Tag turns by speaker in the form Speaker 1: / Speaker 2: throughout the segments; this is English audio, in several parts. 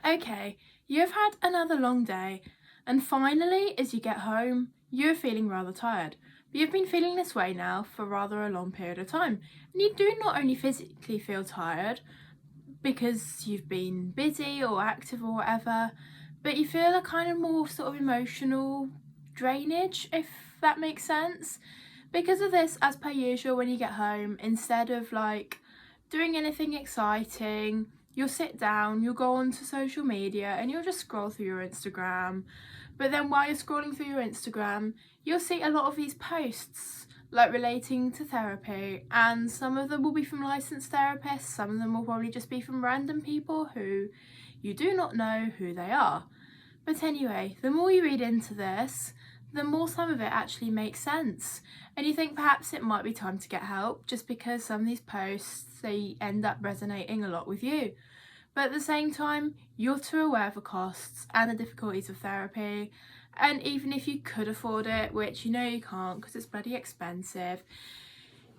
Speaker 1: Okay, you've had another long day, and finally, as you get home, you're feeling rather tired. But you've been feeling this way now for rather a long period of time, and you do not only physically feel tired because you've been busy or active or whatever, but you feel a kind of more sort of emotional drainage, if that makes sense. Because of this, as per usual, when you get home, instead of doing anything exciting, you'll sit down, you'll go onto social media and you'll just scroll through your Instagram. But then while you're scrolling through your Instagram, you'll see a lot of these posts relating to therapy, and some of them will be from licensed therapists, some of them will probably just be from random people who you do not know who they are. But anyway, the more you read into this, the more some of it actually makes sense. And you think perhaps it might be time to get help, just because some of these posts, they end up resonating a lot with you. But at the same time, you're too aware of the costs and the difficulties of therapy. And even if you could afford it, which you know you can't because it's bloody expensive,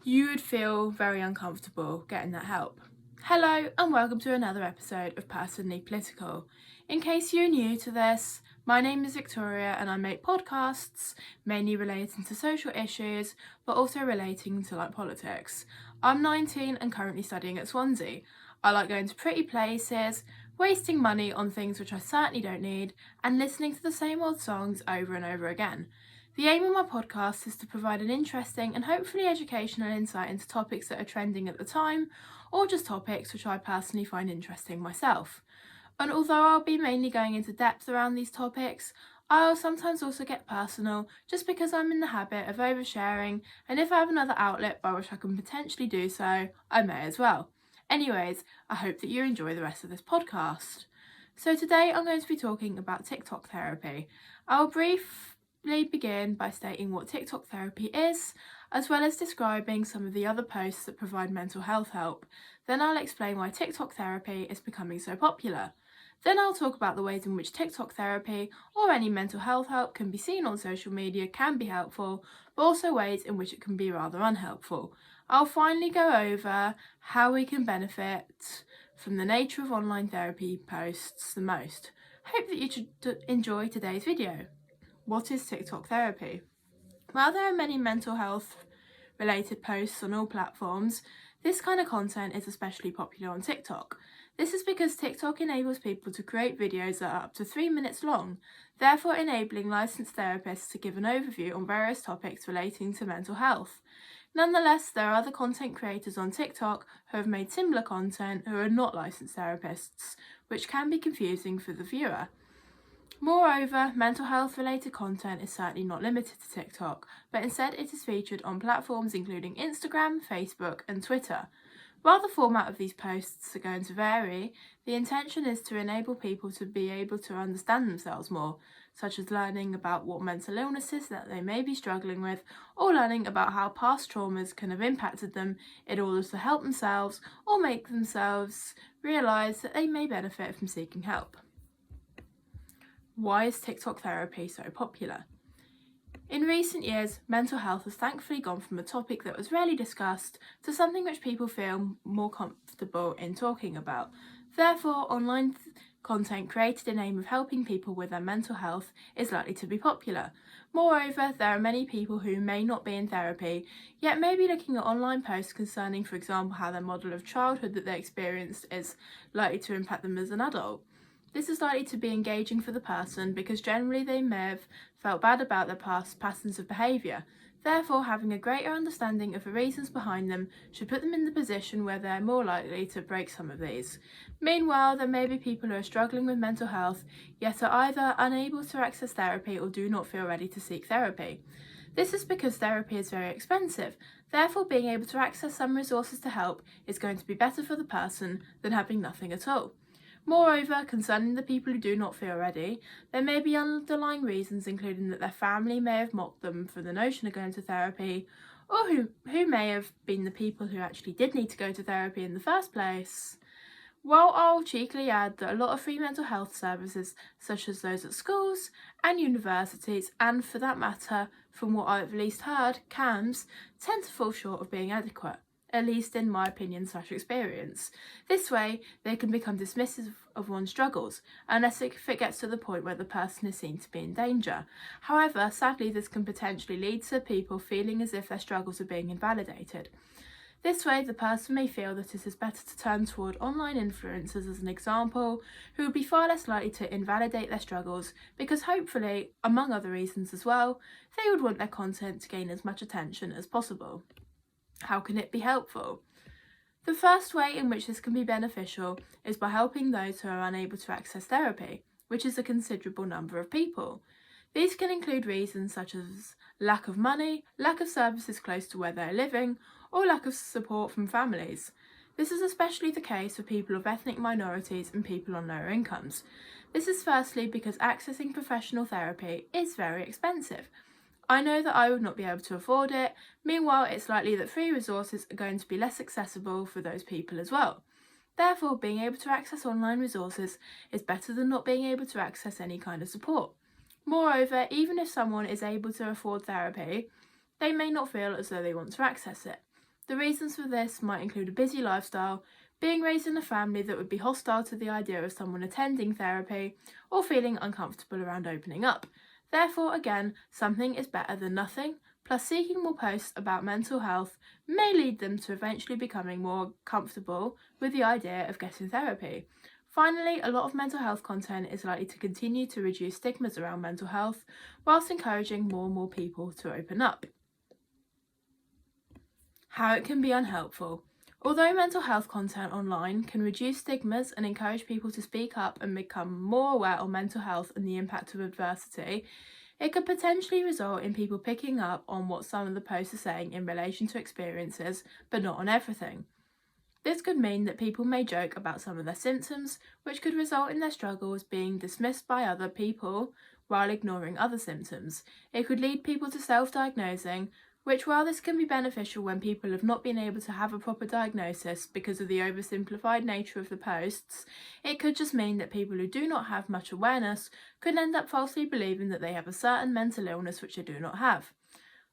Speaker 1: you would feel very uncomfortable getting that help. Hello and welcome to another episode of Personally Political. In case you're new to this, my name is Victoria and I make podcasts mainly relating to social issues but also relating to politics. I'm 19 and currently studying at Swansea. I like going to pretty places, wasting money on things which I certainly don't need, and listening to the same old songs over and over again. The aim of my podcast is to provide an interesting and hopefully educational insight into topics that are trending at the time, or just topics which I personally find interesting myself. And although I'll be mainly going into depth around these topics, I'll sometimes also get personal just because I'm in the habit of oversharing, and if I have another outlet by which I can potentially do so, I may as well. Anyways, I hope that you enjoy the rest of this podcast. So today I'm going to be talking about TikTok therapy. I'll briefly begin by stating what TikTok therapy is, as well as describing some of the other posts that provide mental health help. Then I'll explain why TikTok therapy is becoming so popular. Then I'll talk about the ways in which TikTok therapy or any mental health help can be seen on social media can be helpful, but also ways in which it can be rather unhelpful. I'll finally go over how we can benefit from the nature of online therapy posts the most. Hope that you should enjoy today's video. What is TikTok therapy? While there are many mental health related posts on all platforms, this kind of content is especially popular on TikTok. This is because TikTok enables people to create videos that are up to 3 minutes long, therefore enabling licensed therapists to give an overview on various topics relating to mental health. Nonetheless, there are other content creators on TikTok who have made similar content who are not licensed therapists, which can be confusing for the viewer. Moreover, mental health related content is certainly not limited to TikTok, but instead it is featured on platforms including Instagram, Facebook and Twitter. While the format of these posts are going to vary, the intention is to enable people to be able to understand themselves more, such as learning about what mental illnesses that they may be struggling with, or learning about how past traumas can have impacted them in order to help themselves or make themselves realise that they may benefit from seeking help. Why is TikTok therapy so popular? In recent years, mental health has thankfully gone from a topic that was rarely discussed to something which people feel more comfortable in talking about. Therefore, online content created in the aim of helping people with their mental health is likely to be popular. Moreover, there are many people who may not be in therapy, yet may be looking at online posts concerning, for example, how their model of childhood that they experienced is likely to impact them as an adult. This is likely to be engaging for the person because generally they may have felt bad about their past patterns of behaviour. Therefore, having a greater understanding of the reasons behind them should put them in the position where they're more likely to break some of these. Meanwhile, there may be people who are struggling with mental health, yet are either unable to access therapy or do not feel ready to seek therapy. This is because therapy is very expensive. Therefore, being able to access some resources to help is going to be better for the person than having nothing at all. Moreover, concerning the people who do not feel ready, there may be underlying reasons, including that their family may have mocked them for the notion of going to therapy, or who may have been the people who actually did need to go to therapy in the first place. While I'll cheekily add that a lot of free mental health services, such as those at schools and universities, and for that matter, from what I've at least heard, CAMHS, tend to fall short of being adequate. at least in my opinion / experience. This way, they can become dismissive of one's struggles, unless if it gets to the point where the person is seen to be in danger. However, sadly, this can potentially lead to people feeling as if their struggles are being invalidated. This way, the person may feel that it is better to turn toward online influencers as an example, who would be far less likely to invalidate their struggles because hopefully, among other reasons as well, they would want their content to gain as much attention as possible. How can it be helpful? The first way in which this can be beneficial is by helping those who are unable to access therapy, which is a considerable number of people. These can include reasons such as lack of money, lack of services close to where they're living, or lack of support from families. This is especially the case for people of ethnic minorities and people on lower incomes. This is firstly because accessing professional therapy is very expensive. I know that I would not be able to afford it. Meanwhile, it's likely that free resources are going to be less accessible for those people as well. Therefore, being able to access online resources is better than not being able to access any kind of support. Moreover, even if someone is able to afford therapy, they may not feel as though they want to access it. The reasons for this might include a busy lifestyle, being raised in a family that would be hostile to the idea of someone attending therapy, or feeling uncomfortable around opening up. Therefore, again, something is better than nothing, plus seeking more posts about mental health may lead them to eventually becoming more comfortable with the idea of getting therapy. Finally, a lot of mental health content is likely to continue to reduce stigmas around mental health, whilst encouraging more and more people to open up. How it can be unhelpful. Although mental health content online can reduce stigmas and encourage people to speak up and become more aware of mental health and the impact of adversity, it could potentially result in people picking up on what some of the posts are saying in relation to experiences, but not on everything. This could mean that people may joke about some of their symptoms, which could result in their struggles being dismissed by other people while ignoring other symptoms. It could lead people to self-diagnosing, which, while this can be beneficial when people have not been able to have a proper diagnosis because of the oversimplified nature of the posts, it could just mean that people who do not have much awareness could end up falsely believing that they have a certain mental illness which they do not have.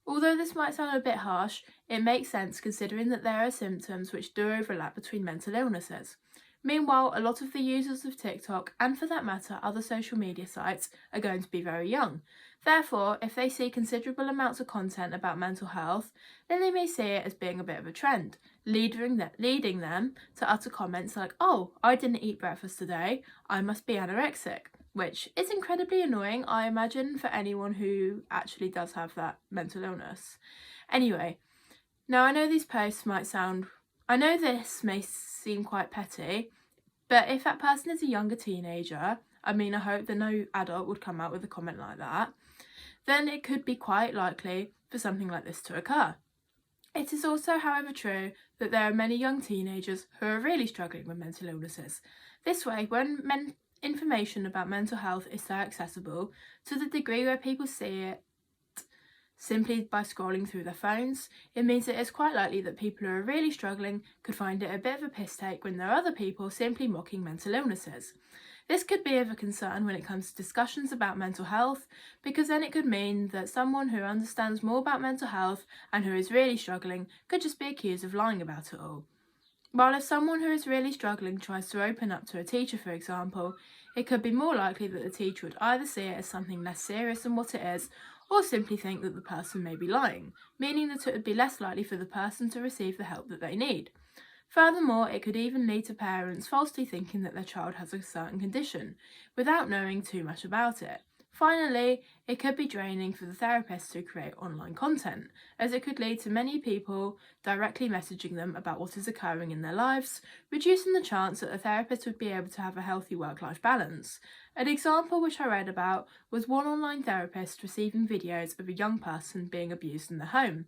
Speaker 1: Although this might sound a bit harsh, it makes sense considering that there are symptoms which do overlap between mental illnesses. Meanwhile, a lot of the users of TikTok, and for that matter other social media sites, are going to be very young. Therefore, if they see considerable amounts of content about mental health, then they may see it as being a bit of a trend, leading them to utter comments like, "Oh, I didn't eat breakfast today, I must be anorexic," which is incredibly annoying, I imagine, for anyone who actually does have that mental illness. Anyway, now I know this may seem quite petty, but if that person is a younger teenager, I hope that no adult would come out with a comment like that, then it could be quite likely for something like this to occur. It is also, however, true that there are many young teenagers who are really struggling with mental illnesses. This way, when information about mental health is so accessible, to the degree where people see it simply by scrolling through their phones, it means that it's quite likely that people who are really struggling could find it a bit of a piss take when there are other people simply mocking mental illnesses. This could be of a concern when it comes to discussions about mental health, because then it could mean that someone who understands more about mental health and who is really struggling could just be accused of lying about it all. While if someone who is really struggling tries to open up to a teacher, for example, it could be more likely that the teacher would either see it as something less serious than what it is, or simply think that the person may be lying, meaning that it would be less likely for the person to receive the help that they need. Furthermore, it could even lead to parents falsely thinking that their child has a certain condition, without knowing too much about it. Finally, it could be draining for the therapist to create online content, as it could lead to many people directly messaging them about what is occurring in their lives, reducing the chance that a therapist would be able to have a healthy work-life balance. An example which I read about was one online therapist receiving videos of a young person being abused in their home.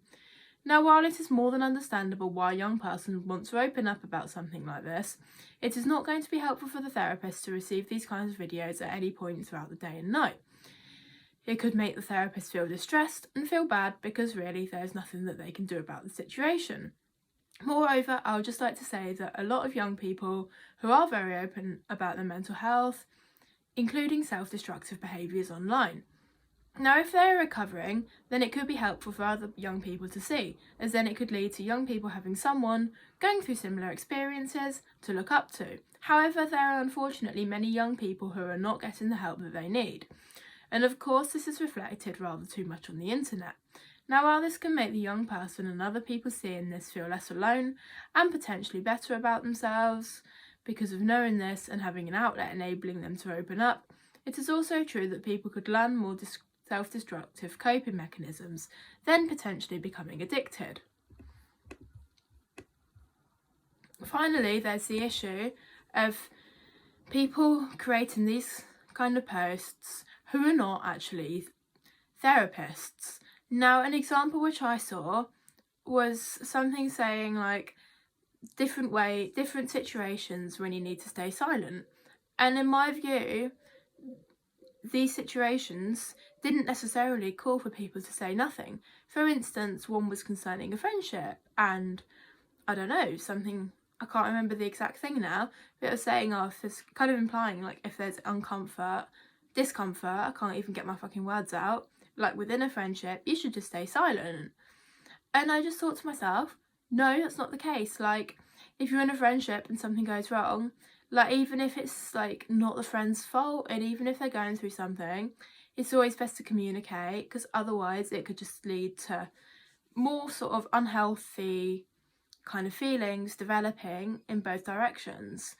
Speaker 1: Now, while it is more than understandable why a young person would want to open up about something like this, it is not going to be helpful for the therapist to receive these kinds of videos at any point throughout the day and night. It could make the therapist feel distressed and feel bad because really there's nothing that they can do about the situation. Moreover, I would just like to say that a lot of young people who are very open about their mental health, including self-destructive behaviours online. Now, if they're recovering, then it could be helpful for other young people to see, as then it could lead to young people having someone going through similar experiences to look up to. However, there are unfortunately many young people who are not getting the help that they need. And of course, this is reflected rather too much on the internet. Now, while this can make the young person and other people seeing this feel less alone and potentially better about themselves because of knowing this and having an outlet enabling them to open up, it is also true that people could learn more self-destructive coping mechanisms, then potentially becoming addicted. Finally, there's the issue of people creating these kind of posts who are not actually therapists. Now, an example which I saw was something saying like different situations when you need to stay silent. And in my view, these situations didn't necessarily call for people to say nothing. For instance, one was concerning a friendship, and I don't know, something, I can't remember the exact thing now, but it was saying, if there's kind of implying like if there's discomfort, I can't even get my fucking words out, like within a friendship, you should just stay silent. And I just thought to myself, no, that's not the case. Like, if you're in a friendship and something goes wrong, like, even if it's like not the friend's fault, and even if they're going through something, it's always best to communicate, because otherwise it could just lead to more sort of unhealthy kind of feelings developing in both directions.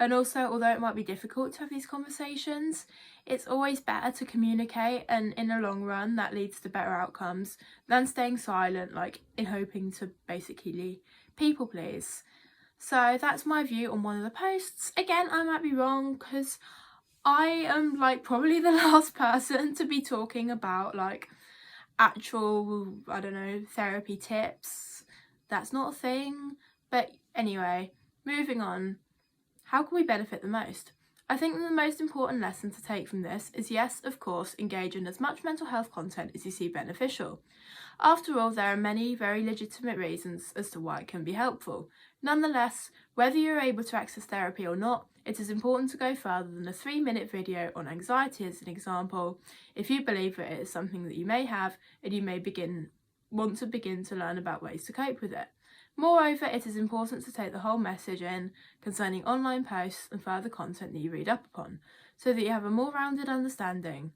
Speaker 1: And also, although it might be difficult to have these conversations, it's always better to communicate, and in the long run that leads to better outcomes than staying silent, like in hoping to basically people please. So that's my view on one of the posts. Again, I might be wrong, because I am like probably the last person to be talking about like actual, I don't know, therapy tips. That's not a thing. But anyway, moving on. How can we benefit the most? I think that the most important lesson to take from this is, yes, of course, engage in as much mental health content as you see beneficial. After all, there are many very legitimate reasons as to why it can be helpful. Nonetheless, whether you're able to access therapy or not, it is important to go further than a 3-minute video on anxiety as an example, if you believe that it is something that you may have and you may want to begin to learn about ways to cope with it. Moreover, it is important to take the whole message in concerning online posts and further content that you read up upon, so that you have a more rounded understanding.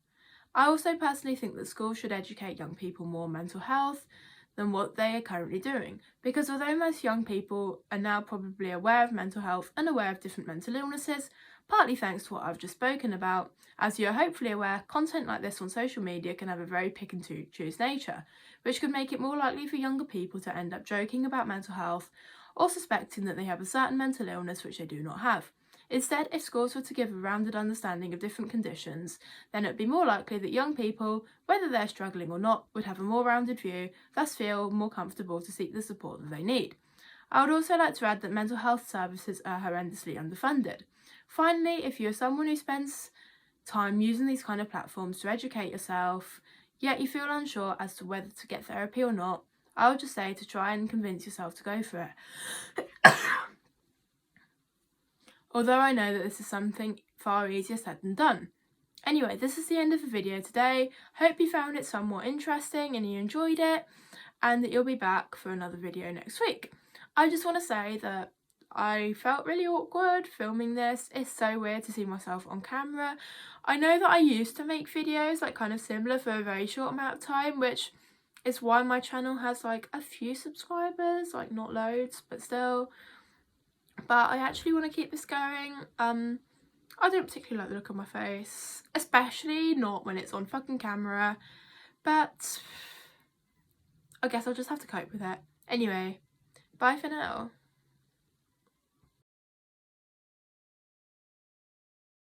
Speaker 1: I also personally think that schools should educate young people more on mental health than what they are currently doing, because although most young people are now probably aware of mental health and aware of different mental illnesses, partly thanks to what I've just spoken about, as you are hopefully aware, content like this on social media can have a very pick and choose nature, which could make it more likely for younger people to end up joking about mental health or suspecting that they have a certain mental illness which they do not have. Instead, if schools were to give a rounded understanding of different conditions, then it would be more likely that young people, whether they're struggling or not, would have a more rounded view, thus feel more comfortable to seek the support that they need. I would also like to add that mental health services are horrendously underfunded. Finally, if you're someone who spends time using these kind of platforms to educate yourself, yet you feel unsure as to whether to get therapy or not, I would just say to try and convince yourself to go for it. Although I know that this is something far easier said than done. Anyway, this is the end of the video today. Hope you found it somewhat interesting and you enjoyed it, and that you'll be back for another video next week. I just want to say that I felt really awkward filming this. It's so weird to see myself on camera. I know that I used to make videos like kind of similar for a very short amount of time, which is why my channel has like a few subscribers, like not loads, but still. But I actually want to keep this going. I don't particularly like the look on my face, especially not when it's on fucking camera, but I guess I'll just have to cope with it. Anyway, bye for now.